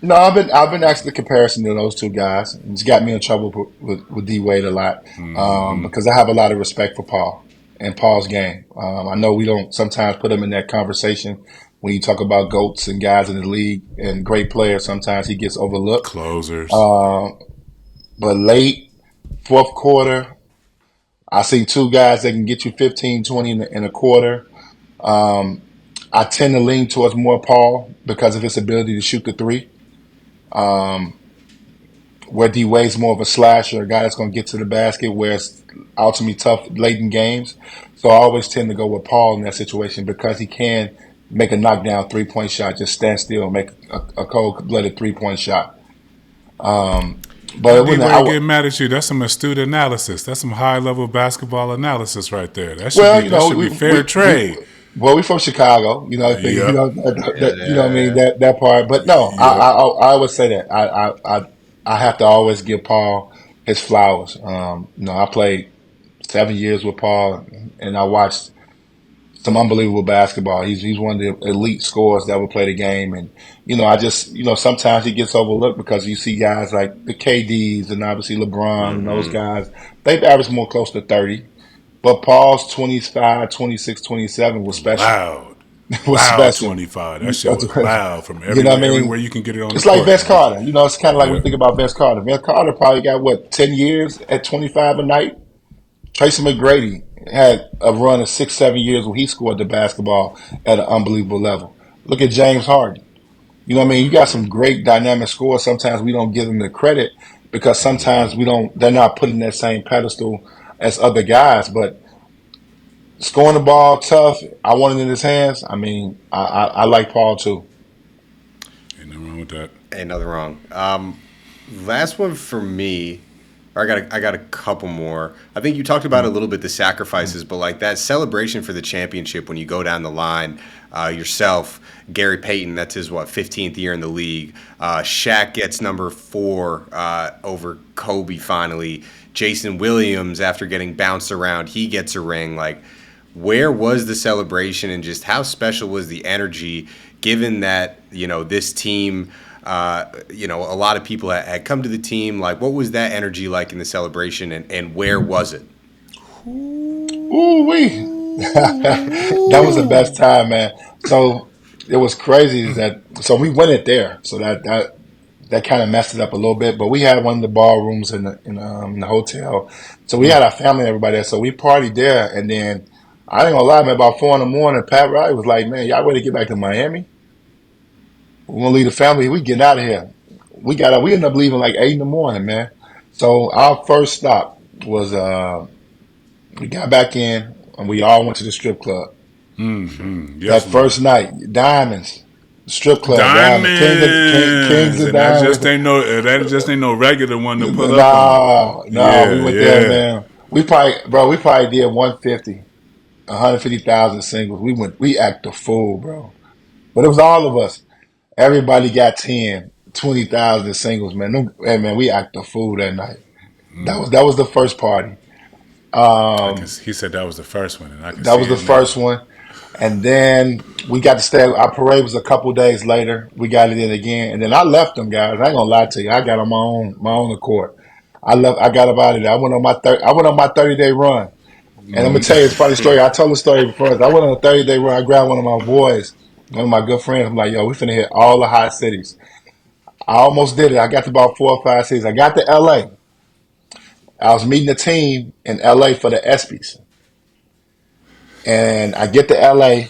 No, I've been asking the comparison to those two guys. It's got me in trouble with D Wade a lot because I have a lot of respect for Paul and Paul's game. I know we don't sometimes put him in that conversation when you talk about GOATs and guys in the league and great players. Sometimes he gets overlooked. Closers. But late, fourth quarter, I see two guys that can get you 15, 20 in a quarter. I tend to lean towards more Paul because of his ability to shoot the three. Where D Wade's more of a slasher, a guy that's going to get to the basket, where it's ultimately tough late in games. So I always tend to go with Paul in that situation because he can make a knockdown 3-point shot, just stand still and make a cold-blooded 3-point shot. But when I get mad at you, that's some astute analysis. That's some high-level basketball analysis right there. That should be fair trade. We from Chicago, you know. You know what I mean, that part. But no, I would say that I have to always give Paul his flowers. I played 7 years with Paul, and I watched some unbelievable basketball. He's one of the elite scorers that ever play the game, and sometimes he gets overlooked because you see guys like the KDs and obviously LeBron and those guys. They've averaged more close to 30. But Paul's 25, 26, 27 was special. Loud. Was special. 25. That shit was loud from everywhere you can get it on. It's like Vince Carter. It's kind of like we think about Vince Carter. Vince Carter probably got, 10 years at 25 a night? Tracy McGrady had a run of 6-7 years where he scored the basketball at an unbelievable level. Look at James Harden. You know what I mean? You got some great dynamic scorers. Sometimes we don't give them the credit because sometimes they're not put in that same pedestal as other guys, but scoring the ball tough, I want it in his hands. I mean, I like Paul too. Ain't nothing wrong with that. Ain't nothing wrong. Last one for me. I got a couple more. I think you talked about a little bit the sacrifices, but like that celebration for the championship when you go down the line, yourself, Gary Payton, that's his 15th year in the league. Shaq gets number 4 over Kobe finally. Jason Williams, after getting bounced around, he gets a ring. Like, where was the celebration and just how special was the energy given that, this team, a lot of people had come to the team? Like, what was that energy like in the celebration and where was it? Ooh-wee. That was the best time, man. So it was crazy so we went it there. So that kind of messed it up a little bit, but we had one of the ballrooms in the hotel, so we had our family and everybody there. So we partied there, and then I ain't gonna lie, man. About 4 a.m, Pat Riley was like, "Man, y'all ready to get back to Miami? We're gonna leave the family. We getting out of here." We ended up leaving like 8 a.m, man. So our first stop was we got back in, and we all went to the strip club. Mm-hmm. Yes, that first night, Diamonds. Strip club, Diamonds. Kings of Diamonds. That just ain't no regular one to put up on. No, we went there, man. We probably did 150,000 singles. We act a fool, bro. But it was all of us. Everybody got 10, 20,000 singles, man. Man, we act a fool that night. That was the first party. He said that was the first one, and that was the first one. And then we got to stay. Our parade was a couple days later. We got it in again, and then I left them guys. I ain't gonna lie to you. I got on my own accord. I got up out of there. I went on my 30-day run. And I'm gonna tell you it's a funny story. I told the story before. I went on a 30-day run. I grabbed one of my boys, one of my good friends. I'm like, yo, we finna hit all the hot cities. I almost did it. I got to about 4 or 5 cities. I got to LA. I was meeting a team in LA for the ESPYs. And I get to LA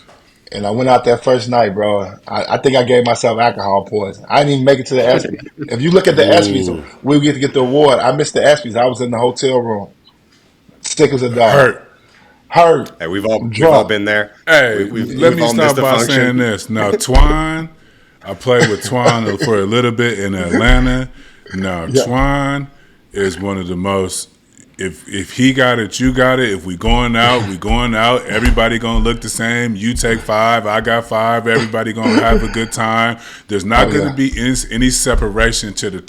and I went out that first night, bro. I think I gave myself alcohol poison. I didn't even make it to the ESPYs. If you look at the ESPYs, Ooh, we get to get the award. I missed the ESPYs. I was in the hotel room, sick as a dog, hurt. hurt, Hey, we've all drunk. been there. Hey, let We've me all missed start a by saying function. this. Now, Toine, I played with Toine for a little bit in Atlanta. Now, Yeah. Toine is one of the most. If he got it, you got it. If we going out, we going out. Everybody gonna look the same. You take 5, I got 5. Everybody gonna have a good time. There's not Oh gonna yeah. be any separation to the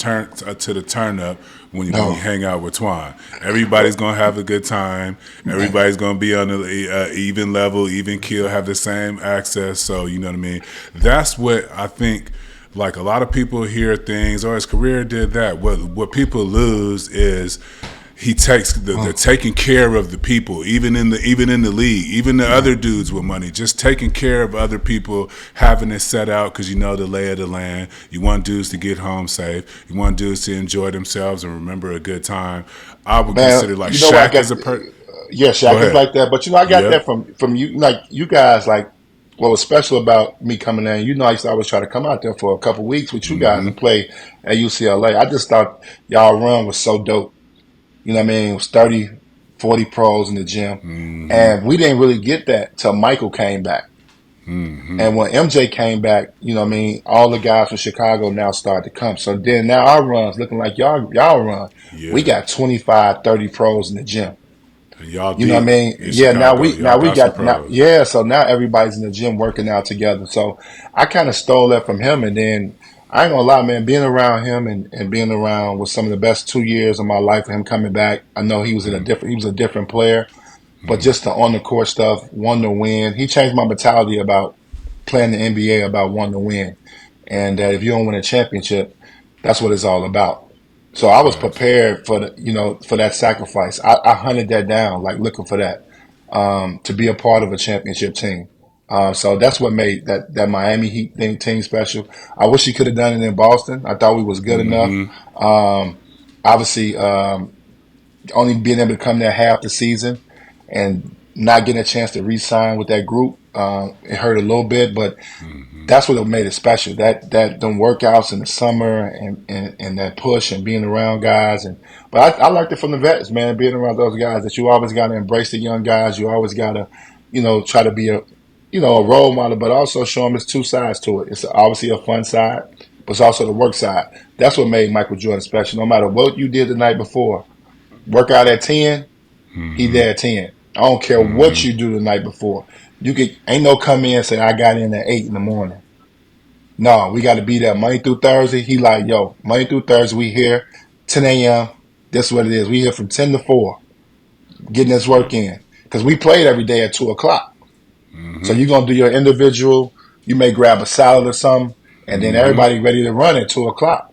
turn up when you No. hang out with Twine. Everybody's gonna have a good time. Everybody's gonna be on the even level, even keel, have the same access. So you know what I mean. That's what I think. Like a lot of people hear things, or his career did that. What people lose is he takes the taking care of the people, even in the league, even the other dudes with money, just taking care of other people, having it set out because you know the lay of the land. You want dudes to get home safe. You want dudes to enjoy themselves and remember a good time. I would Man, consider like you know what I Shaq got? as a per. Yeah, Go Shaq is ahead. like that. But you know, I got that Yep. from you. Like you guys, like what was special about me coming in. You know, I used to always try to come out there for a couple weeks with you guys and play at UCLA. I just thought y'all run was so dope. You know what I mean? It was 30, 40 pros in the gym, and we didn't really get that till Michael came back. And when MJ came back, you know what I mean, all the guys from Chicago now started to come. So then now our run's looking like y'all run. We Yeah. got 25, 30 pros in the gym. And y'all You know what I deep mean? in Yeah, now Chicago. we Y'all now we got some got now pros. yeah, so now everybody's in the gym working out together. So I kind of stole that from him, and then I ain't gonna lie, man, being around him and being around with some of the best 2 years of my life, him coming back. I know he was a different player, but just the on the court stuff, won to win. He changed my mentality about playing the NBA, about wanting to win, and that if you don't win a championship, that's what it's all about. So I was Facts. prepared for for that sacrifice. I hunted that down, like looking for that, to be a part of a championship team. So that's what made that Miami Heat team special. I wish he could have done it in Boston. I thought we was good enough. Um, obviously, only being able to come there half the season and not getting a chance to re-sign with that group, it hurt a little bit, but that's what made it special. That them workouts in the summer and that push and being around guys but I liked it from the vets, man, being around those guys that you always got to embrace the young guys. You always got to, try to be a role model, but also show them there's two sides to it. It's obviously a fun side, but it's also the work side. That's what made Michael Jordan special. No matter what you did the night before, work out at 10, he there at 10. I don't care what you do the night before. Ain't no come in and say I got in at 8 in the morning. No, we got to be there Monday through Thursday. He like, yo, Monday through Thursday, we here, 10 a.m. This is what it is. We here from 10 to 4, getting this work in. Because we played every day at 2 o'clock. So you're going to do your individual. You may grab a salad or something, and then everybody ready to run at 2 o'clock.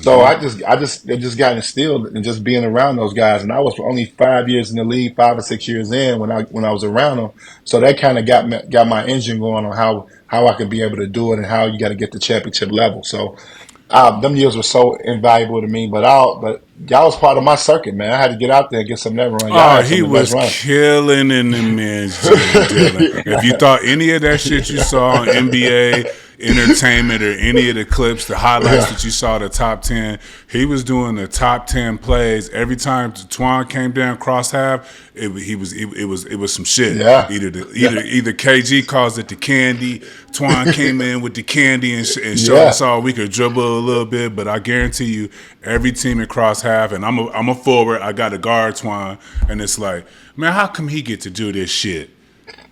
So it just got instilled and just being around those guys. And I was only 5 years in the league, 5 or 6 years in when I was around them. So that kind of got my engine going on how I could be able to do it and how you got to get to championship level. So them years were so invaluable to me. But y'all was part of my circuit, man. I had to get out there and get some of that run. Y'all Oh, had some he of the best was runs. killing in the men's gym, Dylan. If you thought any of that shit you saw on NBA Entertainment or any of the clips, the highlights Yeah, that you saw, the top 10, he was doing the top 10 plays every time Twine came down cross half. It was some shit. yeah, Either KG calls it the candy. Twine came in with the candy and showed yeah. us all we could dribble a little bit. But I guarantee you, every team in cross half, and I'm a forward. I got a guard Twine, and it's like, man, how come he get to do this shit?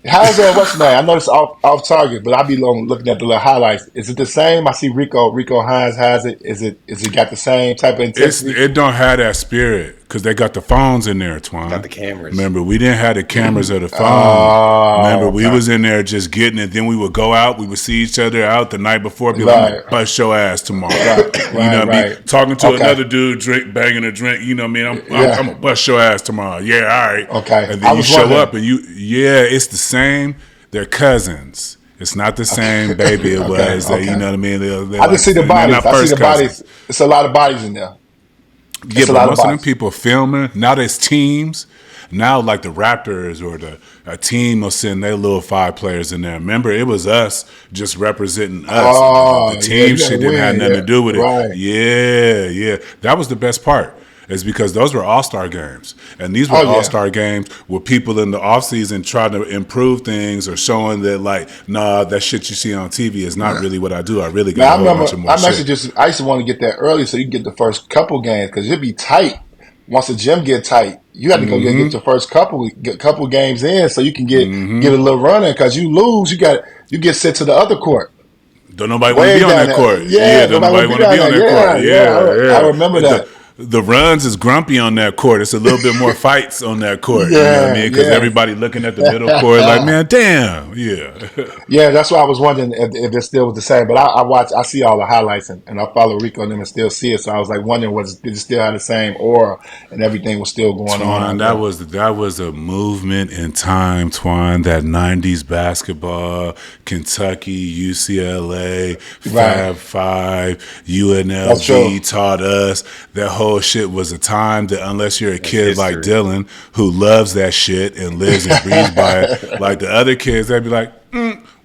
How's what's the name? I know it's off target, but I be looking at the little highlights. Is it the same? I see Rico Hines has it. Is it got the same type of intensity? It don't have that spirit. Because they got the phones in there, Toine. Got the cameras. Remember, we didn't have the cameras or the phone. Remember, we was in there just getting it. Then we would go out. We would see each other out the night before. Be like, I'm gonna bust your ass tomorrow. You know what I mean? Talking to another dude, banging a drink. You know what I mean? I'm gonna bust your ass tomorrow. Yeah, all right. Okay. And then you show up and it's the same. They're cousins. It's not the same baby it was. You know what I mean? I just see the bodies. I see the bodies. It's a lot of bodies in there. Yeah, but most of them people filming. Now there's teams. Now, like the Raptors or a team will send their little 5 players in there. Remember, it was us just representing us. The team shit didn't have nothing to do with it. Right. Yeah. That was the best part. Is because those were all-star games. And these were all-star games with people in the offseason trying to improve things or showing that, like, nah, that shit you see on TV is not really what I do. I really got a whole bunch of more shit. I used to want to get there early so you can get the first couple games because it'd be tight. Once the gym get tight, you have to go get your first couple games in so you can get a little run in because you lose, you get sent to the other court. Don't nobody want to be on that court. Don't nobody want to be on that court. Yeah. I remember that. The runs is grumpy on that court. It's a little bit more fights on that court. You know what I mean? Because everybody looking at the middle court like, man, damn. Yeah. Yeah, that's why I was wondering if it still was the same. But I see all the highlights and I follow Rico and them and still see it. So I was like wondering, did it still have the same aura and everything was still going on? That was a movement in time, Toine. That 90s basketball, Kentucky, UCLA, Fab Five, UNLV taught us. That whole shit was a time that unless you're a kid like Dylan who loves that shit and lives and breathes by it, like the other kids, they'd be like,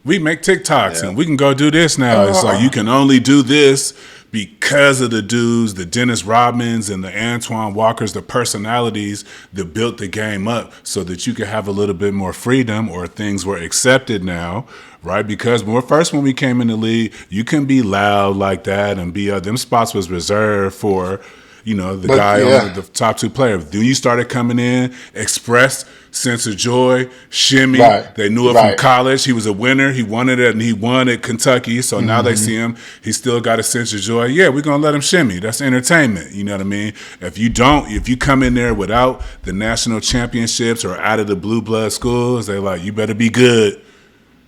we make TikToks and we can go do this now. It's like you can only do this because of the dudes, the Dennis Rodmans and the Antoine Walkers, the personalities that built the game up so that you could have a little bit more freedom or things were accepted now, right? Because when we came in the league, you can be loud like that and be them spots was reserved for the guy on the top 2 players. Then you started coming in, express sense of joy, shimmy. Right. They knew it from college. He was a winner. He wanted it, and he won at Kentucky. So now they see him. He still got a sense of joy. Yeah, we're going to let him shimmy. That's entertainment. You know what I mean? If you come in there without the national championships or out of the blue blood schools, they like, you better be good.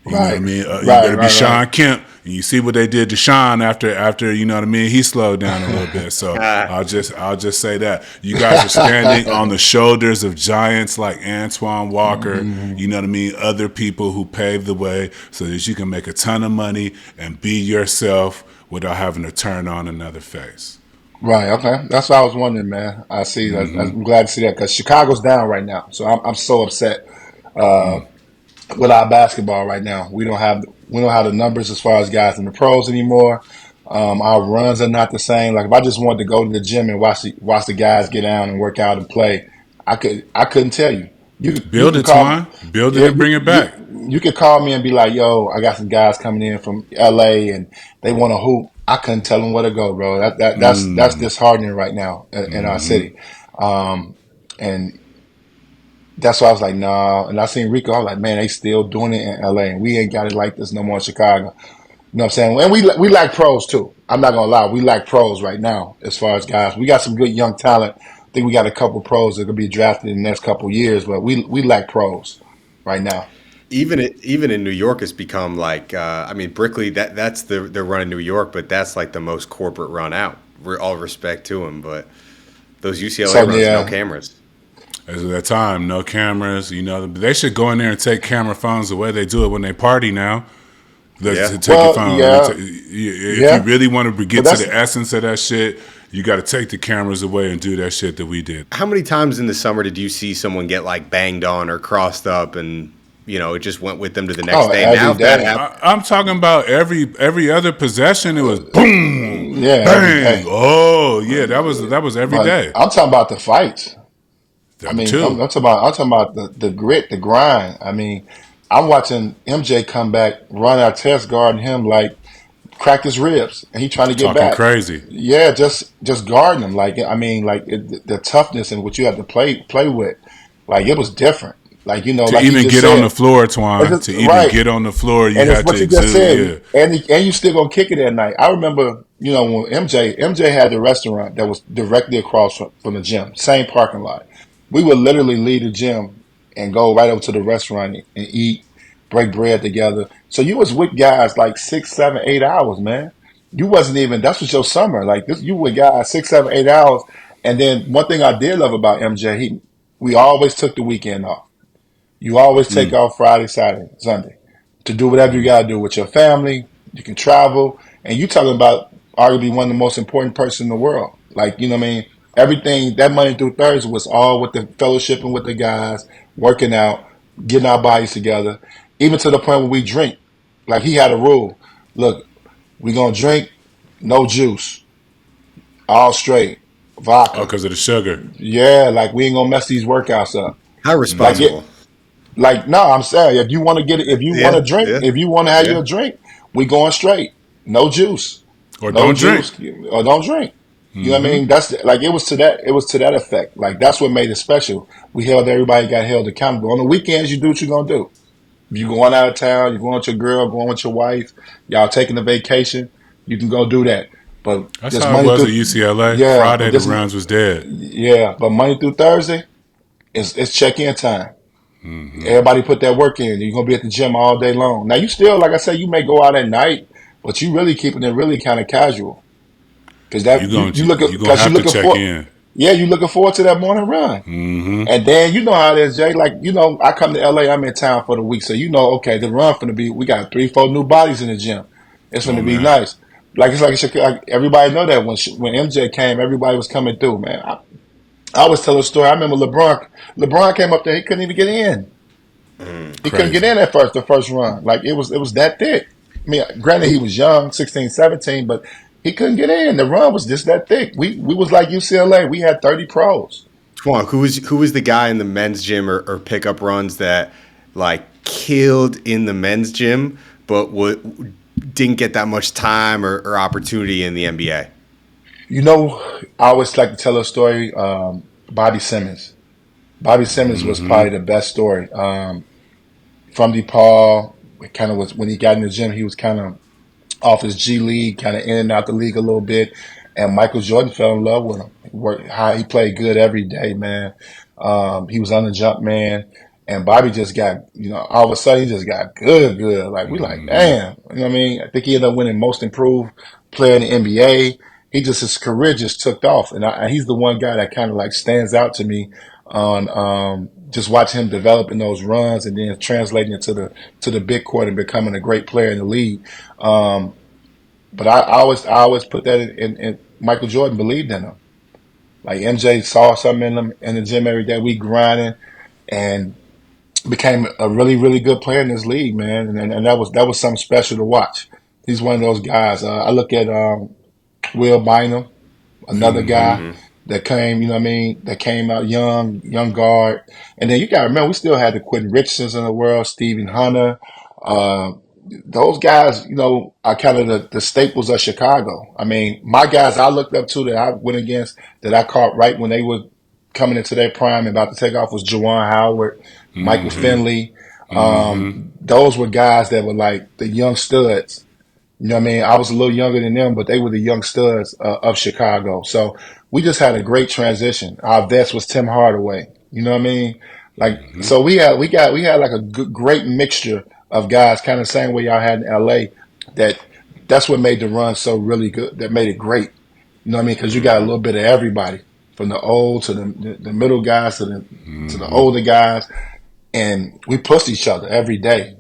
You know what I mean? You better be Sean Kemp. And you see what they did to Sean after you know what I mean? He slowed down a little bit. So I'll just say that. You guys are standing on the shoulders of giants like Antoine Walker, you know what I mean? Other people who paved the way so that you can make a ton of money and be yourself without having to turn on another face. Right, okay. That's what I was wondering, man. I see. I'm glad to see that because Chicago's down right now. So I'm so upset with our basketball right now. We don't have the numbers as far as guys in the pros anymore. Our runs are not the same. Like if I just wanted to go to the gym and watch the guys get down and work out and play, I couldn't tell you. Build it, Toine. Build it and bring it back. You could call me and be like, "Yo, I got some guys coming in from LA and they want to hoop." I couldn't tell them where to go, bro. That's disheartening right now in our city, and that's why I was like, nah. And I seen Rico. I was like, man, they still doing it in LA, and we ain't got it like this no more in Chicago. You know what I'm saying? And we lack pros too. I'm not gonna lie, we lack pros right now as far as guys. We got some good young talent. I think we got a couple pros that could be drafted in the next couple years, but we lack pros right now. Even in New York, it's become like Brickley. That's the run in New York, but that's like the most corporate run out. All respect to him, but those UCLA runs, no cameras. As of that time, no cameras. They should go in there and take camera phones the way they do it when they party now. To take your phone. If you really want to get to the essence of that shit, you got to take the cameras away and do that shit that we did. How many times in the summer did you see someone get like banged on or crossed up and it just went with them to the next day? Now I'm talking about every other possession. It was boom, bang. Oh yeah, that was every day. I'm talking about the fights. I'm talking about the grit, the grind. I mean, I'm watching MJ come back, run our test guard, and him like cracked his ribs, and he trying to get back. Crazy. Yeah, just guarding him. The toughness and what you have to play with, like it was different Like, you know, To like you even just get on said. the floor, Twine, to even Right. get on the floor, you And it's had what to you just exude. said. Yeah. And you still gonna kick it at night. I remember, you know, when MJ had the restaurant that was directly across from the gym, same parking lot. We would literally leave the gym and go right over to the restaurant and eat, break bread together. So you was with guys like 6, 7, 8 hours, man. You wasn't even, that's was your summer. Like this, you with guys 6, 7, 8 hours. And then one thing I did love about MJ, we always took the weekend off. You always take off Friday, Saturday, Sunday to do whatever you got to do with your family. You can travel. And you talking about arguably one of the most important person in the world. Like, you know what I mean? Everything that Monday through Thursday was all with the fellowshipping with the guys, working out, getting our bodies together, even to the point where we drink. Like he had a rule. Look, we going to drink, no juice, all straight, Oh, vodka. because of the sugar. Yeah, like we ain't going to mess these workouts up. How Like it, responsible. Like, no, I'm saying if you want to get it, if you want to Yeah, drink, yeah, if you want to have yeah. your drink, we going straight. No juice, Or no don't drink. juice, or don't drink. You know what I mean? That's like it was to that effect. Like that's what made it special. We held everybody got held accountable. On the weekends, you do what you're gonna do. If you going out of town, you going with your girl, going with your wife, y'all taking a vacation, you can go do that. But That's this how it Monday was at through, UCLA. yeah, Friday, the rounds was dead. but Monday through Thursday, it's check in time. Everybody put that work in. You're gonna be at the gym all day long. Now you still, like I said, you may go out at night, but you really keeping it really kind of casual because that You gonna because you have to looking check for, in. yeah, you looking forward to that morning run. And then you know how it is, Jay. Like you know, I come to LA, I'm in town for the week, so you know, okay, the run finna be. We got 3, 4 new bodies in the gym. It's Oh finna be man, nice. Like it's like everybody know that when MJ came, everybody was coming through. Man, I always tell a story. I remember LeBron. LeBron came up there, he couldn't even get in. He couldn't get crazy. in at the first run. Like it was that thick. I mean, granted he was young, 16, 17, but he couldn't get in. The run was just that thick. We was like UCLA. We had 30 pros. Twan, who was the guy in the men's gym or pickup runs that like killed in the men's gym, but didn't get that much time or opportunity in the NBA? You know, I always like to tell a story. Bobby Simmons. Bobby Simmons was probably the best story. From DePaul, it kind of was when he got in the gym. He was kind of off his G League, kind of in and out the league a little bit. And Michael Jordan fell in love with him. He played good every day, man. He was on the jump man. And Bobby just got, you know, all of a sudden he just got good, good. Like, we like, damn. You know what I mean? I think he ended up winning most improved player in the NBA. His career just took off. And he's the one guy that kind of like stands out to me on, just watching him developing those runs and then translating it to the big court and becoming a great player in the league. But I always put that in Michael Jordan believed in him. Like MJ saw something in him in the gym every day. We grinding and became a really, really good player in this league, man. And that was something special to watch. He's one of those guys. I look at Will Bynum, another guy that came, you know what I mean, that came out young guard. And then you got to remember, we still had the Quentin Richardsons in the world, Stephen Hunter. Uh, those guys, you know, are kind of the staples of Chicago. I mean, my guys I looked up to that I went against, that I caught right when they were coming into their prime and about to take off was Juwan Howard, Michael Finley. Those were guys that were like the young studs. You know what I mean? I was a little younger than them, but they were the young studs of Chicago. So we just had a great transition. Our vets was Tim Hardaway. You know what I mean? Like, so we had like a great mixture of guys, kind of the same way y'all had in LA. That's what made the run so really good. That made it great. You know what I mean? Because you got a little bit of everybody, from the old to the middle guys to the older guys, and we pushed each other every day.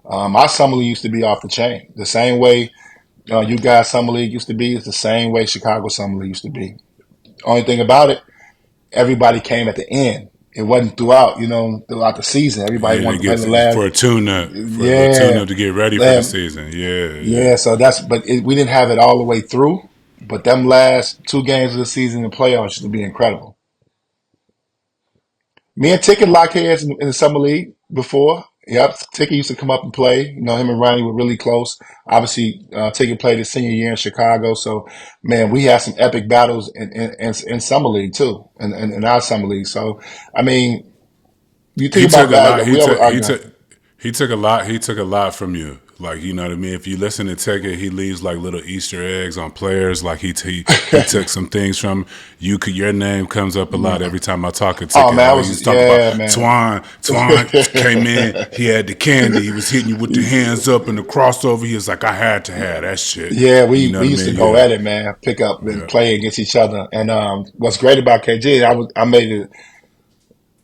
Our summer league used to be off the chain. The same way you guys summer league used to be is the same way Chicago summer league used to be. Only thing about it, everybody came at the end. It wasn't throughout, you know, throughout the season. Everybody Yeah, to wanted to play get the last. for a tune up, for a little tune Yeah, up to get ready for the last, season. Yeah, yeah. yeah. So we didn't have it all the way through, but them last 2 games of the season in the playoffs used to be incredible. Me and Ticket lock heads in the summer league before. Yep, Ticket used to come up and play. You know, him and Ronnie were really close. Obviously, Ticket played his senior year in Chicago, so man, we had some epic battles in summer league too, in our summer league. So, I mean, you He think took about a lot. that. He took a lot. He took a lot from you. Like, you know what I mean? If you listen to Ticket, he leaves like little Easter eggs on players. Like he took some things from you. Your name comes up a lot every time I talk to Ticket. Oh man, He was talking about Toine came in. He had the candy. He was hitting you with the hands up and the crossover. He was like, I had to have that shit. Yeah, we You know what used I to mean? go at it, man. Pick up and play against each other. And what's great about KG, I made it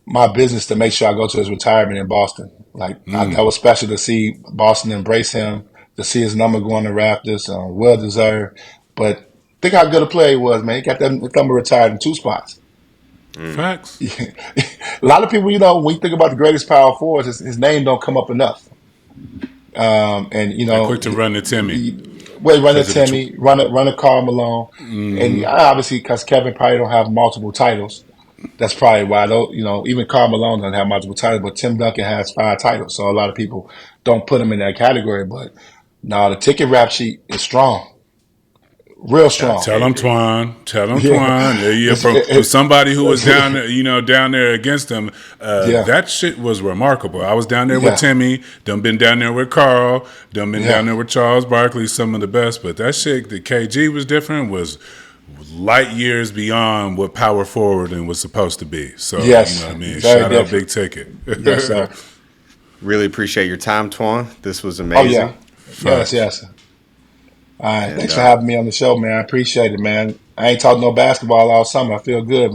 my business to make sure I go to his retirement in Boston. That was special to see Boston embrace him, to see his number go on the Raptors, well deserved. But think how good a player he was, man. He got that number retired in 2 spots. Facts. A lot of people, when you think about the greatest power forwards, his name don't come up enough. They're quick to run to Timmy. Run to Timmy, run to Karl Malone, and obviously because Kevin probably don't have multiple titles. That's probably why, even Karl Malone doesn't have multiple titles, but Tim Duncan has 5 titles. So a lot of people don't put him in that category. But no, the Ticket rap sheet is strong. Real strong. Tell him Toine. Yeah, from somebody who was down there against him. That shit was remarkable. I was down there with Timmy. Done been down there with Carl. Done been down there with Charles Barkley. Some of the best. But that shit, the KG was different. Was light years beyond what power forward and was supposed to be. So you know what I mean. Shout out Big Ticket. Yes, sir. Really appreciate your time, Toine. This was amazing. Yes. All right, thanks for having me on the show, man. I appreciate it, man. I ain't talking no basketball all summer. I feel good.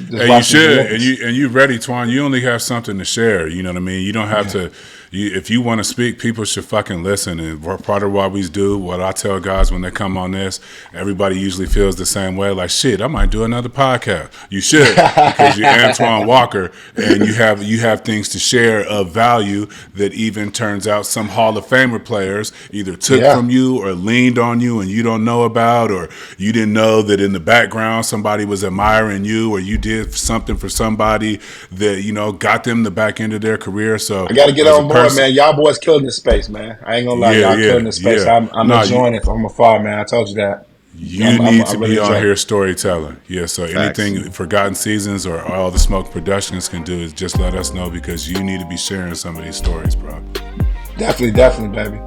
Hey, you should, and you ready, Toine. You only have something to share. You know what I mean. You don't have to. If you want to speak, people should fucking listen. And part of what we do, what I tell guys when they come on this, everybody usually feels the same way. Like, shit, I might do another podcast. You should, because you're Antoine Walker, and you have things to share of value that even turns out some Hall of Famer players either took from you or leaned on you, and you don't know about, or you didn't know that in the background somebody was admiring you, or you did something for somebody that got them the back end of their career. So I got to get on board. Man, y'all boys killing this space, man. I ain't gonna lie, y'all killing this space. I'm enjoying it from afar, man. I told you that. You need to be on here storytelling. Yeah, so anything Forgotten Seasons or All the Smoke Productions can do is just let us know, because you need to be sharing some of these stories, bro. Definitely, baby.